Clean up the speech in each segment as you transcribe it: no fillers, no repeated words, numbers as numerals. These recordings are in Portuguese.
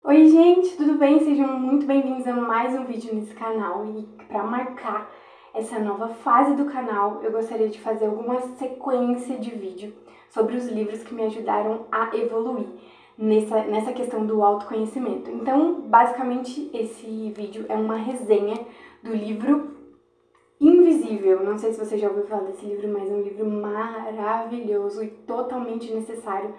Oi gente, tudo bem? Sejam muito bem-vindos a mais um vídeo nesse canal e para marcar essa nova fase do canal eu gostaria de fazer alguma sequência de vídeo sobre os livros que me ajudaram a evoluir nessa questão do autoconhecimento. Então, basicamente, esse vídeo é uma resenha do livro Invisível. Não sei se você já ouviu falar desse livro, mas é um livro maravilhoso e totalmente necessário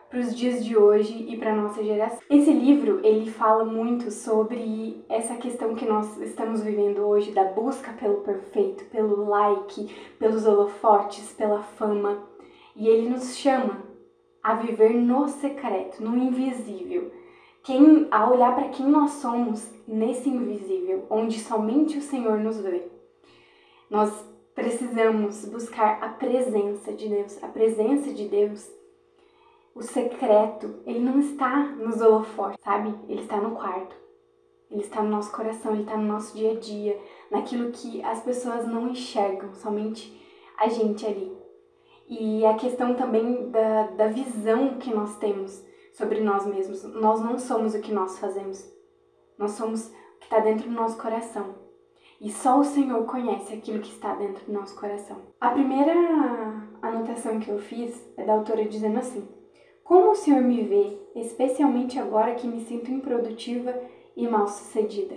para os dias de hoje e para nossa geração. Esse livro, ele fala muito sobre essa questão que nós estamos vivendo hoje, da busca pelo perfeito, pelo like, pelos holofotes, pela fama. E ele nos chama a viver no secreto, no invisível. A olhar para quem nós somos nesse invisível, onde somente o Senhor nos vê. Nós precisamos buscar a presença de Deus. A presença de Deus, o secreto, ele não está nos holofotes, sabe? Ele está no quarto. Ele está no nosso coração, ele está no nosso dia a dia, naquilo que as pessoas não enxergam, somente a gente ali. E a questão também da visão que nós temos sobre nós mesmos. Nós não somos o que nós fazemos. Nós somos o que está dentro do nosso coração. E só o Senhor conhece aquilo que está dentro do nosso coração. A primeira anotação que eu fiz é da autora dizendo assim: como o Senhor me vê, especialmente agora que me sinto improdutiva e mal-sucedida?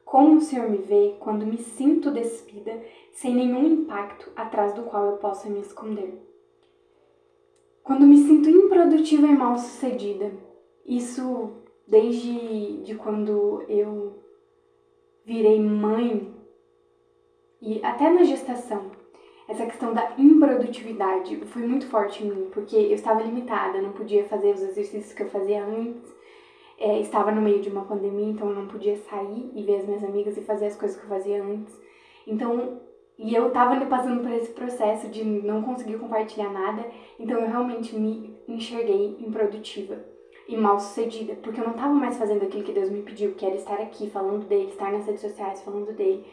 Como o Senhor me vê quando me sinto despida, sem nenhum impacto atrás do qual eu possa me esconder? Quando me sinto improdutiva e mal-sucedida, isso desde quando eu virei mãe e até na gestação, essa questão da improdutividade foi muito forte em mim, porque eu estava limitada, não podia fazer os exercícios que eu fazia antes, estava no meio de uma pandemia, então eu não podia sair e ver as minhas amigas e fazer as coisas que eu fazia antes. Então, e eu estava passando por esse processo de não conseguir compartilhar nada, então eu realmente me enxerguei improdutiva e mal sucedida, porque eu não estava mais fazendo aquilo que Deus me pediu, que era estar aqui falando dele, estar nas redes sociais falando dele.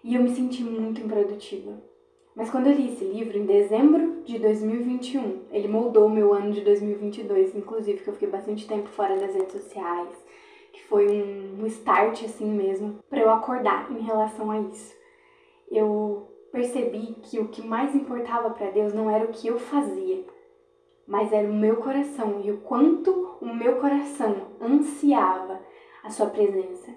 E eu me senti muito improdutiva. Mas quando eu li esse livro, em dezembro de 2021, ele moldou o meu ano de 2022, inclusive, que eu fiquei bastante tempo fora das redes sociais, que foi um start assim mesmo, para eu acordar em relação a isso. Eu percebi que o que mais importava para Deus não era o que eu fazia, mas era o meu coração e o quanto o meu coração ansiava a sua presença,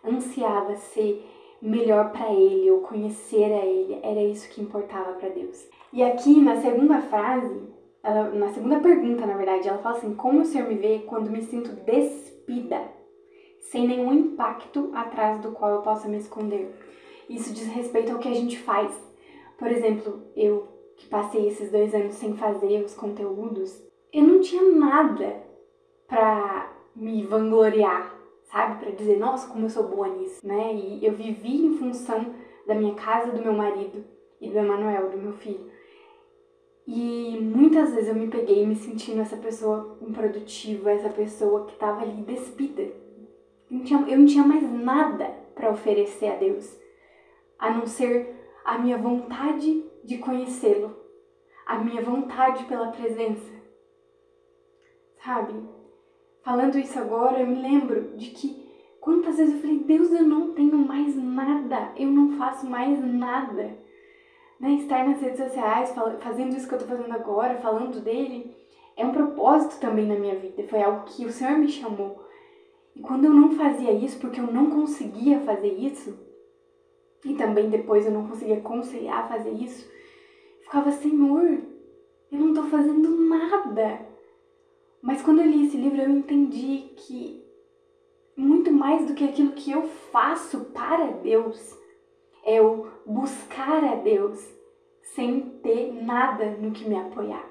ansiava ser melhor para Ele, ou conhecer a Ele, era isso que importava para Deus. E aqui na segunda frase, na segunda pergunta, na verdade, ela fala assim: como o Senhor me vê quando me sinto despida, sem nenhum impacto atrás do qual eu possa me esconder? Isso diz respeito ao que a gente faz. Por exemplo, eu que passei esses 2 anos sem fazer os conteúdos, eu não tinha nada pra me vangloriar, sabe? Pra dizer, nossa, como eu sou boa nisso, né? E eu vivi em função da minha casa, do meu marido e do Emanuel, do meu filho. E muitas vezes eu me peguei me sentindo essa pessoa improdutiva, essa pessoa que tava ali despida. Eu não tinha mais nada pra oferecer a Deus, a não ser a minha vontade de conhecê-lo, a minha vontade pela presença, sabe? Falando isso agora, eu me lembro de que quantas vezes eu falei: Deus, eu não tenho mais nada, eu não faço mais nada. Né? Estar nas redes sociais, fazendo isso que eu tô fazendo agora, falando dele, é um propósito também na minha vida, foi algo que o Senhor me chamou. E quando eu não fazia isso, porque eu não conseguia fazer isso, e também depois eu não conseguia conciliar fazer isso, eu ficava: Senhor, eu não tô fazendo nada. Mas quando eu li esse livro, eu entendi que muito mais do que aquilo que eu faço para Deus, é eu buscar a Deus sem ter nada no que me apoiar.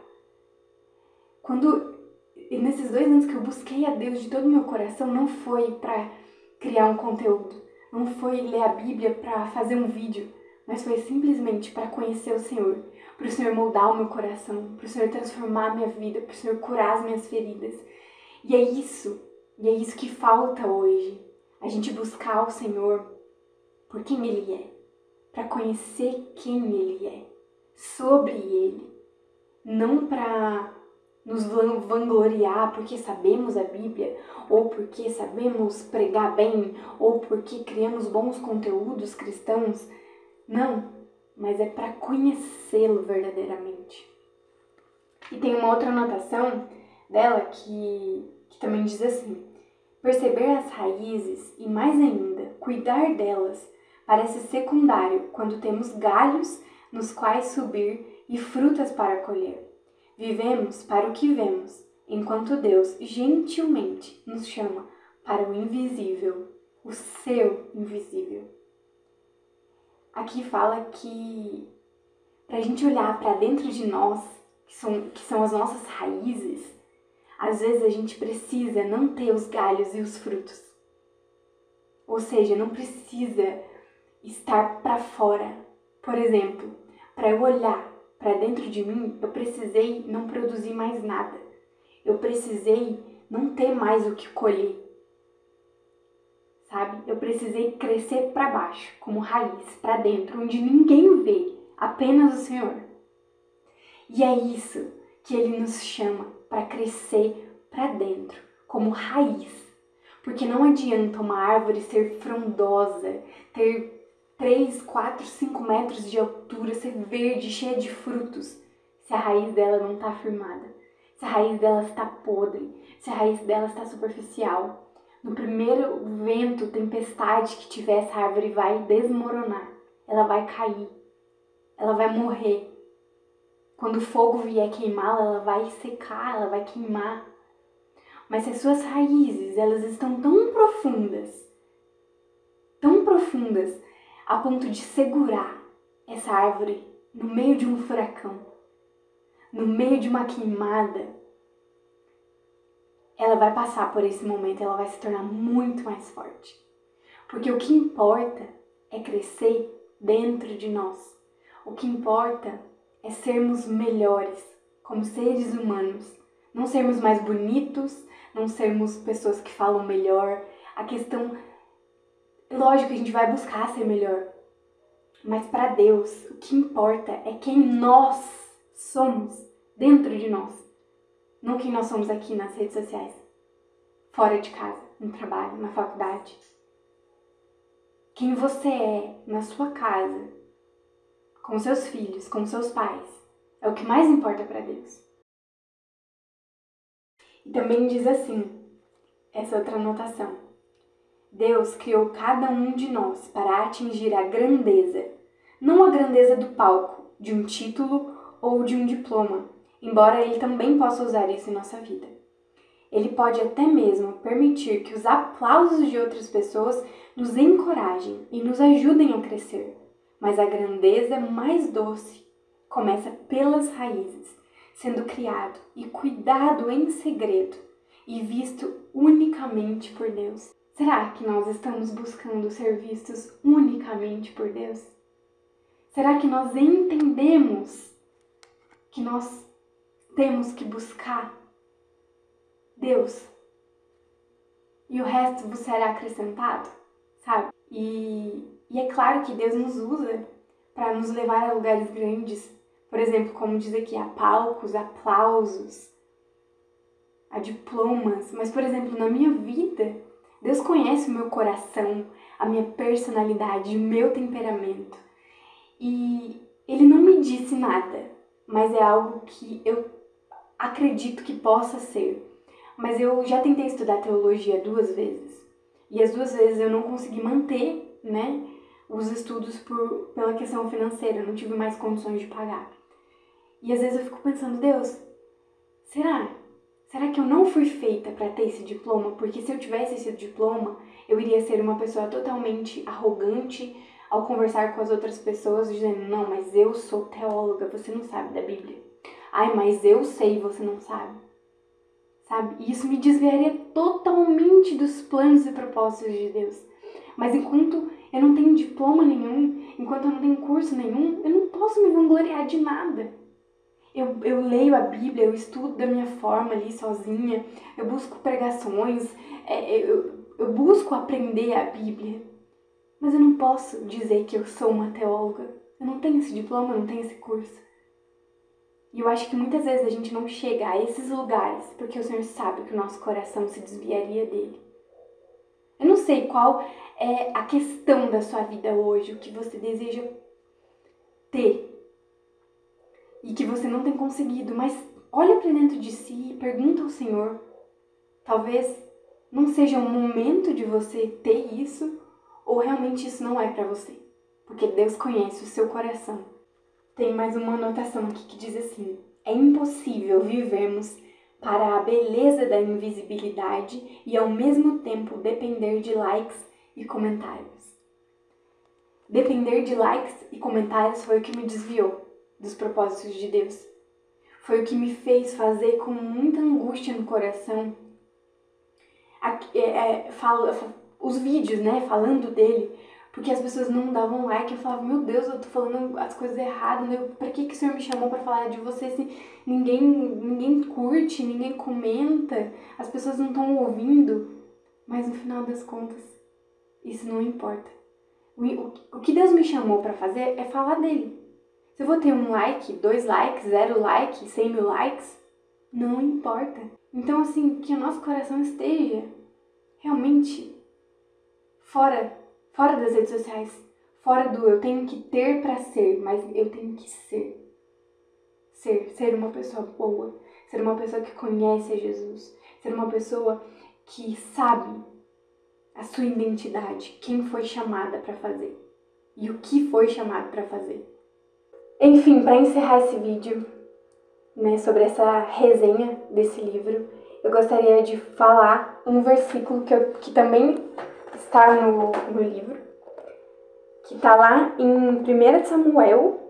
Nesses 2 anos que eu busquei a Deus de todo o meu coração, não foi para criar um conteúdo, não foi ler a Bíblia para fazer um vídeo, mas foi simplesmente para conhecer o Senhor, para o Senhor moldar o meu coração, para o Senhor transformar a minha vida, para o Senhor curar as minhas feridas. E é isso que falta hoje, a gente buscar o Senhor por quem Ele é, para conhecer quem Ele é, sobre Ele, não para nos vangloriar porque sabemos a Bíblia, ou porque sabemos pregar bem, ou porque criamos bons conteúdos cristãos. Não, mas é para conhecê-lo verdadeiramente. E tem uma outra anotação dela que também diz assim: perceber as raízes e, mais ainda, cuidar delas parece secundário quando temos galhos nos quais subir e frutas para colher. Vivemos para o que vemos, enquanto Deus gentilmente nos chama para o invisível, o seu invisível. Aqui fala que para a gente olhar para dentro de nós, que são as nossas raízes, às vezes a gente precisa não ter os galhos e os frutos. Ou seja, não precisa estar para fora. Por exemplo, para eu olhar para dentro de mim, eu precisei não produzir mais nada. Eu precisei não ter mais o que colher. Sabe? Eu precisei crescer para baixo, como raiz, para dentro, onde ninguém vê, apenas o Senhor. E é isso que Ele nos chama, para crescer para dentro, como raiz. Porque não adianta uma árvore ser frondosa, ter 3, 4, 5 metros de altura, ser verde, cheia de frutos, se a raiz dela não está firmada, se a raiz dela está podre, se a raiz dela está superficial. No primeiro vento, tempestade que tiver, essa árvore vai desmoronar, ela vai cair, ela vai morrer. Quando o fogo vier queimá-la, ela vai secar, ela vai queimar. Mas se as suas raízes, elas estão tão profundas, a ponto de segurar essa árvore no meio de um furacão, no meio de uma queimada, ela vai passar por esse momento, ela vai se tornar muito mais forte. Porque o que importa é crescer dentro de nós. O que importa é sermos melhores como seres humanos. Não sermos mais bonitos, não sermos pessoas que falam melhor. A questão, lógico que a gente vai buscar ser melhor. Mas para Deus, o que importa é quem nós somos dentro de nós. Não quem nós somos aqui nas redes sociais, fora de casa, no trabalho, na faculdade. Quem você é na sua casa, com seus filhos, com seus pais, é o que mais importa para Deus. E também diz assim, essa outra anotação: Deus criou cada um de nós para atingir a grandeza, não a grandeza do palco, de um título ou de um diploma, embora Ele também possa usar isso em nossa vida. Ele pode até mesmo permitir que os aplausos de outras pessoas nos encorajem e nos ajudem a crescer. Mas a grandeza mais doce começa pelas raízes, sendo criado e cuidado em segredo e visto unicamente por Deus. Será que nós estamos buscando ser vistos unicamente por Deus? Será que nós entendemos que nós temos que buscar Deus e o resto vos será acrescentado, sabe? E é claro que Deus nos usa para nos levar a lugares grandes, por exemplo, como diz aqui, a palcos, aplausos, a diplomas. Mas, por exemplo, na minha vida, Deus conhece o meu coração, a minha personalidade, o meu temperamento. E Ele não me disse nada, mas é algo que eu acredito que possa ser. Mas eu já tentei estudar teologia 2 vezes. E as 2 vezes eu não consegui manter, os estudos pela questão financeira. Eu não tive mais condições de pagar. E às vezes eu fico pensando, Deus, será que eu não fui feita para ter esse diploma? Porque se eu tivesse esse diploma, eu iria ser uma pessoa totalmente arrogante ao conversar com as outras pessoas, dizendo, não, mas eu sou teóloga, você não sabe da Bíblia. Ai, mas eu sei, você não sabe. Sabe? E isso me desviaria totalmente dos planos e propósitos de Deus. Mas enquanto eu não tenho diploma nenhum, enquanto eu não tenho curso nenhum, eu não posso me vangloriar de nada. Eu leio a Bíblia, eu estudo da minha forma ali sozinha, eu busco pregações, eu busco aprender a Bíblia. Mas eu não posso dizer que eu sou uma teóloga. Eu não tenho esse diploma, eu não tenho esse curso. E eu acho que muitas vezes a gente não chega a esses lugares porque o Senhor sabe que o nosso coração se desviaria dele. Eu não sei qual é a questão da sua vida hoje, o que você deseja ter e que você não tem conseguido, mas olha para dentro de si e pergunta ao Senhor. Talvez não seja o momento de você ter isso, ou realmente isso não é para você, porque Deus conhece o seu coração. Tem mais uma anotação aqui que diz assim: é impossível vivermos para a beleza da invisibilidade e ao mesmo tempo depender de likes e comentários. Depender de likes e comentários foi o que me desviou dos propósitos de Deus. Foi o que me fez fazer com muita angústia no coração os vídeos, né, falando dele, porque as pessoas não davam like. Eu falava, meu Deus, eu tô falando as coisas erradas, né? Pra que o Senhor me chamou pra falar de você se ninguém curte, ninguém comenta, as pessoas não estão ouvindo? Mas no final das contas, isso não importa. O que Deus me chamou pra fazer é falar dele. Se eu vou ter 1 like, 2 likes, 0 like, 100 mil likes, não importa. Então, assim, que o nosso coração esteja realmente fora das redes sociais, fora do eu tenho que ter pra ser, mas eu tenho que ser. Ser uma pessoa boa, ser uma pessoa que conhece a Jesus, ser uma pessoa que sabe a sua identidade, quem foi chamada pra fazer e o que foi chamado pra fazer. Enfim, para encerrar esse vídeo, né, sobre essa resenha desse livro, eu gostaria de falar um versículo que também está no livro, que está lá em 1 Samuel,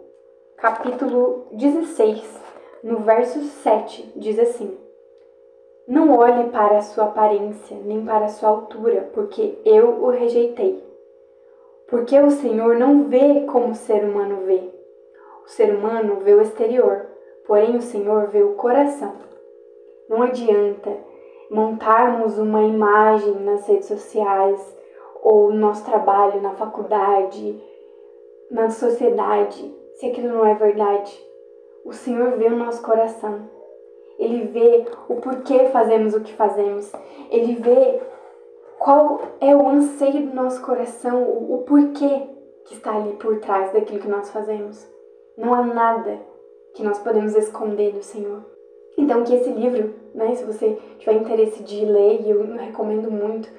capítulo 16, no verso 7, diz assim: não olhe para a sua aparência, nem para a sua altura, porque eu o rejeitei. Porque o Senhor não vê como o ser humano vê. O ser humano vê o exterior, porém o Senhor vê o coração. Não adianta montarmos uma imagem nas redes sociais, ou no nosso trabalho, na faculdade, na sociedade, se aquilo não é verdade. O Senhor vê o nosso coração. Ele vê o porquê fazemos o que fazemos. Ele vê qual é o anseio do nosso coração, o porquê que está ali por trás daquilo que nós fazemos. Não há nada que nós podemos esconder do Senhor. Então que esse livro, né, se você tiver interesse de ler, e eu recomendo muito,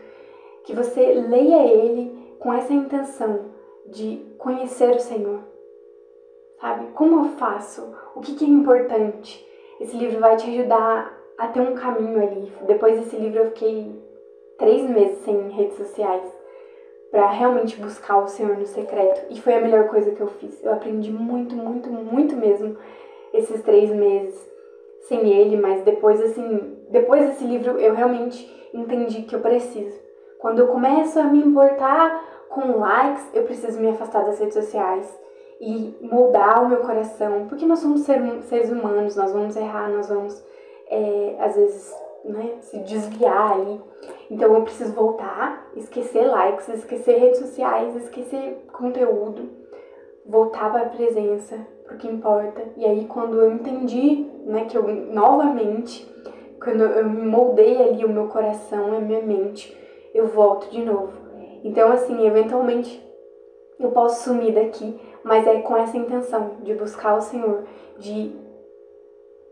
que você leia ele com essa intenção de conhecer o Senhor. Sabe? Como eu faço? O que é importante? Esse livro vai te ajudar a ter um caminho ali. Depois desse livro eu fiquei 3 meses sem redes sociais para realmente buscar o Senhor no secreto. E foi a melhor coisa que eu fiz. Eu aprendi muito, muito, muito mesmo esses 3 meses sem ele, mas depois desse livro eu realmente entendi que eu preciso. Quando eu começo a me importar com likes, eu preciso me afastar das redes sociais e moldar o meu coração, porque nós somos seres humanos, nós vamos errar, nós vamos, às vezes, né, se desviar ali. Então eu preciso voltar, esquecer likes, esquecer redes sociais, esquecer conteúdo, voltar para a presença, pro que importa. E aí quando eu entendi, né, que eu novamente, quando eu me moldei ali o meu coração, a minha mente, eu volto de novo. Então assim, eventualmente eu posso sumir daqui, mas é com essa intenção de buscar o Senhor, de,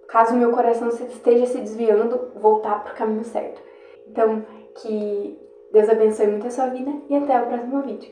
caso o meu coração esteja se desviando, voltar pro caminho certo. Então, que Deus abençoe muito a sua vida e até o próximo vídeo.